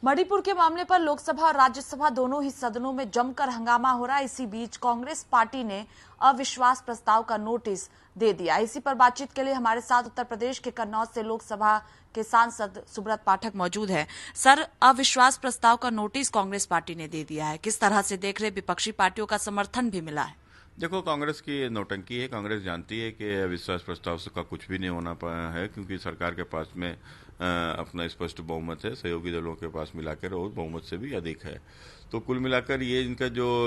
मणिपुर के मामले पर लोकसभा और राज्यसभा दोनों ही सदनों में जमकर हंगामा हो रहा है। इसी बीच कांग्रेस पार्टी ने अविश्वास प्रस्ताव का नोटिस दे दिया। इसी पर बातचीत के लिए हमारे साथ उत्तर प्रदेश के कन्नौज से लोकसभा के सांसद सुब्रत पाठक मौजूद है। सर, अविश्वास प्रस्ताव का नोटिस कांग्रेस पार्टी ने दे दिया है, किस तरह से देख रहे? विपक्षी पार्टियों का समर्थन भी मिला है। देखो, कांग्रेस की ये नौटंकी है। कांग्रेस जानती है कि अविश्वास प्रस्ताव का कुछ भी नहीं होना पाया है, क्योंकि सरकार के पास में अपना स्पष्ट बहुमत है, सहयोगी दलों के पास मिलाकर और बहुमत से भी अधिक है। तो कुल मिलाकर ये इनका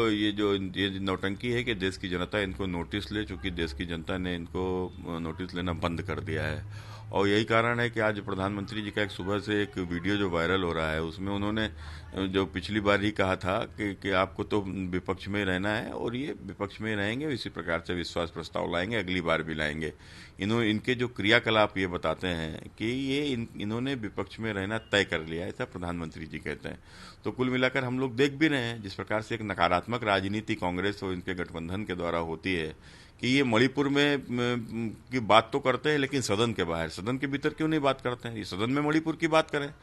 ये नौटंकी है कि देश की जनता इनको नोटिस ले, चूंकि देश की जनता ने इनको नोटिस लेना बंद कर दिया है। और यही कारण है कि आज प्रधानमंत्री जी का एक सुबह से एक वीडियो जो वायरल हो रहा है, उसमें उन्होंने जो पिछली बार ही कहा था कि आपको तो विपक्ष में रहना है और ये विपक्ष में रहेंगे, इसी प्रकार से विश्वास प्रस्ताव लाएंगे, अगली बार भी लाएंगे। इनके जो क्रियाकलाप ये बताते हैं कि ये इन्होंने विपक्ष में रहना तय कर लिया, ऐसा प्रधानमंत्री जी कहते हैं। तो कुल मिलाकर हम लोग देख भी रहे हैं जिस प्रकार से एक नकारात्मक राजनीति कांग्रेस और इनके गठबंधन के द्वारा होती है कि ये मणिपुर में की बात तो करते हैं, लेकिन सदन के बाहर, सदन के भीतर क्यों नहीं बात करते हैं? ये सदन में मणिपुर की बात करें।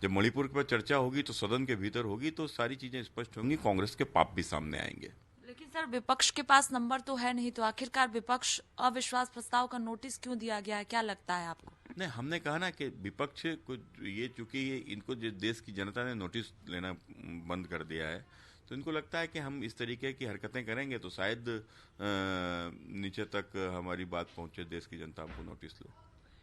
जब मणिपुर पर चर्चा होगी तो सदन के भीतर होगी, तो सारी चीजें स्पष्ट होंगी, कांग्रेस के पाप भी सामने आएंगे। लेकिन सर, विपक्ष के पास नंबर तो है नहीं, तो आखिरकार विपक्ष अविश्वास प्रस्ताव का नोटिस क्यों दिया गया है? क्या लगता है आपको? नहीं, हमने कहा ना कि विपक्ष को ये, चूंकि इनको देश की जनता ने नोटिस लेना बंद कर दिया है, तो इनको लगता है कि हम इस तरीके की हरकतें करेंगे तो शायद नीचे तक हमारी बात पहुंचे, देश की जनता हमको नोटिस लो।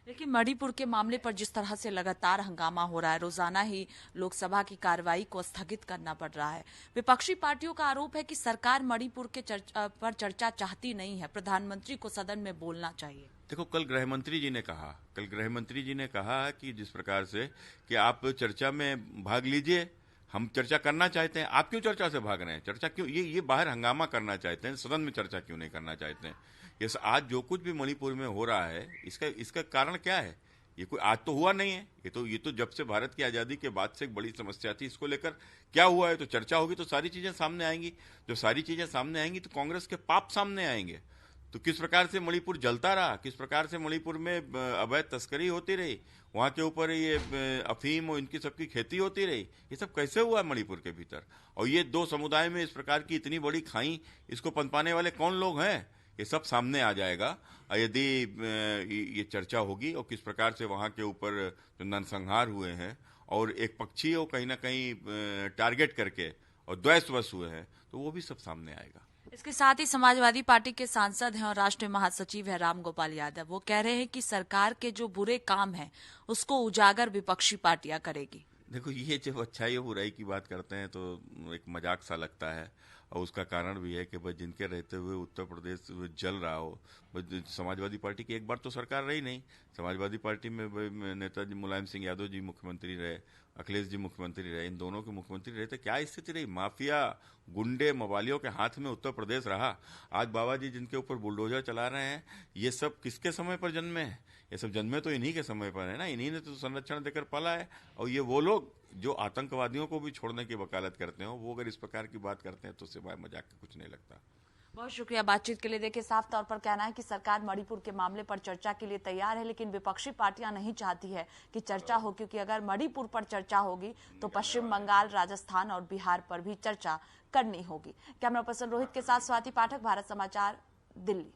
लेकिन मणिपुर के मामले पर जिस तरह से लगातार हंगामा हो रहा है, रोजाना ही लोकसभा की कार्रवाई को स्थगित करना पड़ रहा है। विपक्षी पार्टियों का आरोप है कि सरकार मणिपुर के पर चर्चा चाहती नहीं है, प्रधानमंत्री को सदन में बोलना चाहिए। देखो, कल गृह मंत्री जी ने कहा कि जिस प्रकार से कि आप चर्चा में भाग लीजिए, हम चर्चा करना चाहते हैं। आप क्यों चर्चा से भाग रहे हैं? चर्चा क्यों, ये बाहर हंगामा करना चाहते हैं, सदन में चर्चा क्यों नहीं करना चाहते हैं? ये आज जो कुछ भी मणिपुर में हो रहा है, इसका कारण क्या है? ये कोई आज तो हुआ नहीं है, ये तो जब से भारत की आजादी के बाद से एक बड़ी समस्या थी। इसको लेकर क्या हुआ है, तो चर्चा होगी तो सारी चीजें सामने आएंगी। जो सारी चीजें सामने आएंगी तो कांग्रेस के पाप सामने आएंगे। तो किस प्रकार से मणिपुर जलता रहा, किस प्रकार से मणिपुर में अवैध तस्करी होती रही, वहां के ऊपर ये अफीम और इनकी सबकी खेती होती रही, ये सब कैसे हुआ मणिपुर के भीतर? और ये दो समुदाय में इस प्रकार की इतनी बड़ी खाई, इसको पनपाने वाले कौन लोग हैं, ये सब सामने आ जाएगा यदि ये चर्चा होगी। और किस प्रकार से वहां के ऊपर जो नरसंहार हुए हैं और एक पक्षी को कहीं ना कहीं टारगेट करके और द्वेषवश हुए हैं, तो वो भी सब सामने आएगा। इसके साथ ही समाजवादी पार्टी के सांसद हैं और राष्ट्रीय महासचिव है राम गोपाल यादव, वो कह रहे हैं कि सरकार के जो बुरे काम हैं उसको उजागर विपक्षी पार्टियां करेगी। देखो, ये जब अच्छाई और बुराई की बात करते हैं तो एक मजाक सा लगता है, और उसका कारण भी है कि भाई जिनके रहते हुए उत्तर प्रदेश जल रहा हो। समाजवादी पार्टी की एक बार तो सरकार रही नहीं। समाजवादी पार्टी में नेताजी मुलायम सिंह यादव जी मुख्यमंत्री रहे, अखिलेश जी मुख्यमंत्री रहे, इन दोनों के मुख्यमंत्री रहे। तो क्या स्थिति रही? माफिया, गुंडे, मवालियों के हाथ में उत्तर प्रदेश रहा। आज बाबा जी जिनके ऊपर बुलडोजर चला रहे हैं, ये सब किसके समय पर जन्मे हैं? ये सब जन्मे तो इन्हीं के समय पर है ना, इन्हीं ने तो संरक्षण देकर पाला है। और ये वो लोग जो आतंकवादियों को भी छोड़ने की वकालत करते हो, वो अगर इस प्रकार की बात करते हैं तो सिवाय मजाक का कुछ नहीं लगता। बहुत शुक्रिया बातचीत के लिए। देखिए, साफ तौर पर कहना है कि सरकार मणिपुर के मामले पर चर्चा के लिए तैयार है, लेकिन विपक्षी पार्टियां नहीं चाहती है कि चर्चा हो, क्योंकि अगर मणिपुर पर चर्चा होगी तो पश्चिम बंगाल, राजस्थान और बिहार पर भी चर्चा करनी होगी। कैमरा पर्सन रोहित के साथ स्वाति पाठक, भारत समाचार, दिल्ली।